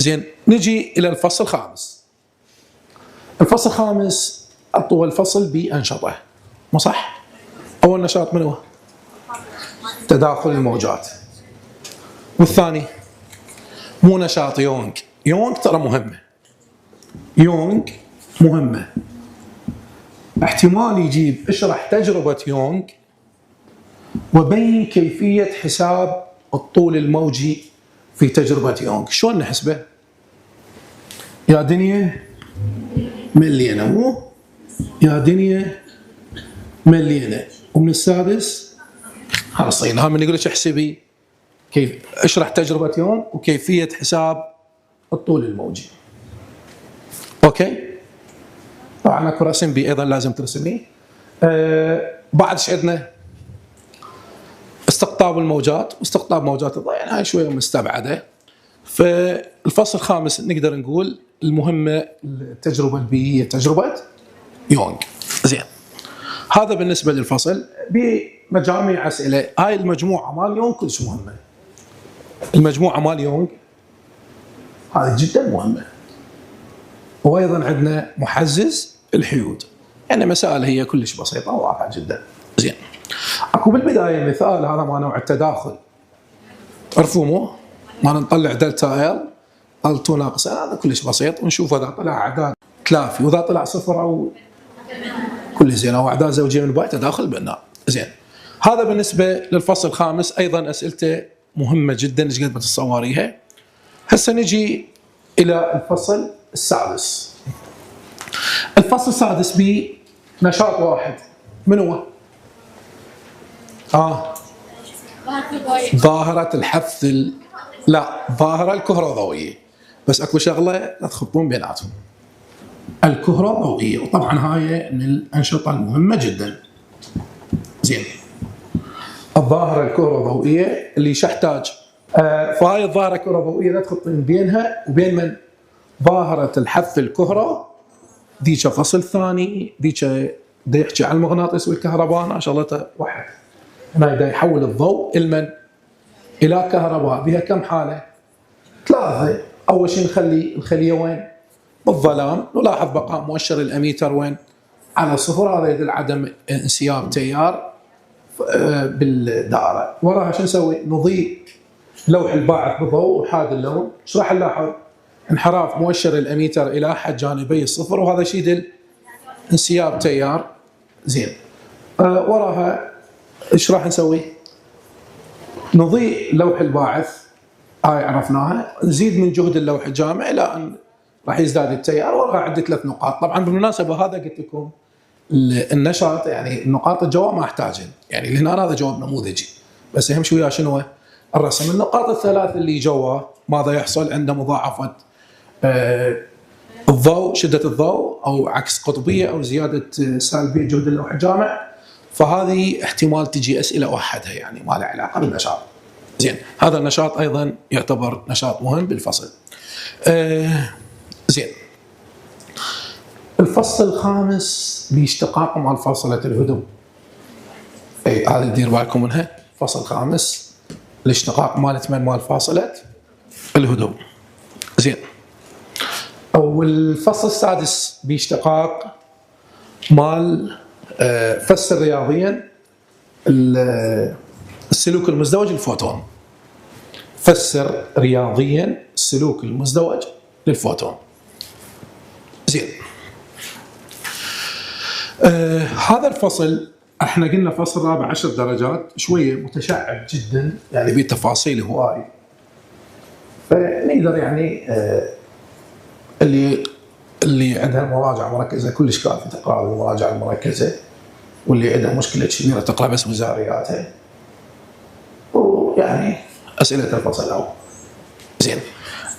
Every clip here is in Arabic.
زين، نجي إلى الفصل الخامس. الفصل الخامس أطول فصل بأنشطة، مو صح؟ أول نشاط من هو؟ تداخل الموجات. والثاني مو نشاط يونغ. يونغ ترى مهمة، يونغ مهمة. احتمال يجيب اشرح تجربة يونغ وبين كيفية حساب الطول الموجي في تجربة يونغ. شلون نحسبه؟ يا دنيا ملينا، مو يا دنيا ملينا. ومن السادس خلاص ها من يقول لك احسبي كيف اشرح تجربة يونغ وكيفية حساب الطول الموجي. اوكي، طبعا اكو رسم بي ايضا لازم ترسميه. بعد ايش عندنا؟ استقطاب الموجات واستقطاب موجات الضوء، يعني هاي شويه مستبعده. فالفصل الخامس نقدر نقول المهمه التجربه البيئيه، تجربه يونغ. زين، هذا بالنسبه للفصل. بمجاميع اسئله، هاي المجموعه مال يونغ كلش مهمه. المجموعه مال يونغ هذه جدا مهمه. وايضا عندنا محزز الحيود، يعني مسائل هي كلش بسيطه وواضحه جدا. زين، اكو بالبدايه مثال هذا ما نوع التداخل، مفهومه؟ ما نطلع دلتا ال ال2 ناقص ال، هذا كلش بسيط، ونشوف اذا طلع اعداد تلافي واذا طلع صفر او كل زين، او اعداد زوجيه من باي تداخل بناء. زين، هذا بالنسبه للفصل الخامس. ايضا اسئلته مهمه جدا ايش قد ما تتصوريها. هسه نجي الى الفصل السادس. الفصل السادس بنشاط واحد، من هو؟ ظاهرة الحث لا، ظاهرة الكهروضوئية. بس اكو شغلة لا تخطون بيناتهم، الكهروضوئية، وطبعا هاي من الأنشطة المهمة جدا. زين، الظاهرة الكهروضوئية اللي يحتاج فهاي الظاهرة الكهروضوئية لا تخطين بينها وبين من؟ ظاهرة الحث الكهرو، ديك فصل ثاني، ديك دا يحكي عن المغناطيس والكهرباء، شغلته واحد. هنا دا يحول الضوء المن إلى كهرباء، بها كم حالة؟ ثلاثة. أول شيء نخلي الخلية وين؟ بالظلام. نلاحظ بقاء مؤشر الأميتر وين؟ على صفر، هذا يدل عدم انسياب تيار بالدائرة. وراها شو نسوي؟ نضيء لوح الباعث بضوء وحاد اللون. ايش راح نلاحظ؟ انحراف مؤشر الأميتر إلى أحد جانبي الصفر، وهذا شيء يدل انسياب تيار. زين، وراها ايش راح نسوي؟ نضيء لوح الباعث، هاي عرفناها. نزيد من جهد اللوح الجامع الى ان راح يزداد التيار. وراها عندي 3 نقاط. طبعا بالمناسبه هذا قلت لكم النشاط، يعني النقاط الجواب ما احتاجن، يعني هنا هذا جواب نموذجي، بس اهم شيء وياه شنو؟ الرسم. النقاط الثلاث اللي جوا ماذا يحصل عند مضاعفه الضوء، شده الضوء، او عكس قطبيه، او زياده سالبيه جهد اللوح الجامع. فهذه احتمال تجي اسئله وحدها، يعني ما لها علاقه بالنشاط. زين، هذا النشاط ايضا يعتبر نشاط مهم بالفصل. زين، الفصل الخامس باشتقاق مع فاصله الهدوء. اي هذه دير بالكم منها. الفصل الخامس الاشتقاق مالت من؟ مال فاصله الهدوء. زين، او الفصل السادس باشتقاق مال فسر رياضيا السلوك المزدوج للفوتون. فسر رياضيا السلوك المزدوج للفوتون. زين، هذا الفصل احنا قلنا فصل رابع 10 درجات، شويه متشعب جدا، يعني بتفاصيل هواي. فنقدر يعني اللي عندها مراجعه مركزه كلش كافي تقرا المراجعه المركزه، واللي عندها مشكله كبيره تقرا بس وزارياتها، ويعني اسئله الفصل الاول. زين،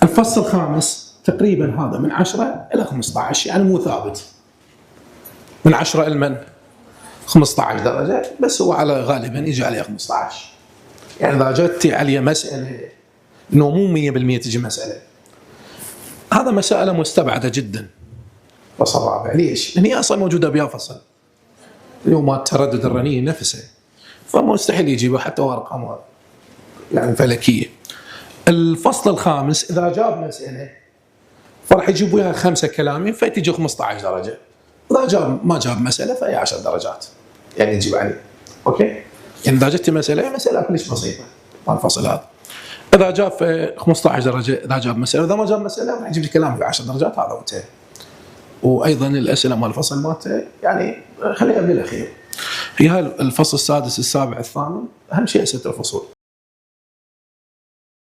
الفصل الخامس تقريبا هذا من 10 الى 15، يعني مو ثابت. من 10 الى من؟ 15 درجه، بس هو على غالبا يجي عليه 15. يعني اذا جت عليه مساله انه مو 100% تجي مساله، هذا مساله مستبعده جدا. فصل رابع، ليش؟ لان هي اصلا موجوده بها فصل اليوم التردد الرنين نفسه، فمستحيل يجيبها حتى ارقام يعني فلكيه. الفصل الخامس إذا جاب مسألة فراح يجيب وياها 5 كلامين فتجي 15 درجة. إذا ما جاب مسألة فهي 10 درجات يعني تجيب عليه. أوكي؟ يعني إذا جت مسألة كلش بسيطة مع الفصل هذا. إذا جاب 15 درجة إذا جاب مسألة، إذا ما جاب مسألة راح يجيب لي كلام في 10 درجات هذا وانتهى. وأيضا الأسئلة مال الفصل مالته يعني خليها بالأخير. هي الفصل السادس السابع الثامن أهم شيء أسئلة الفصول.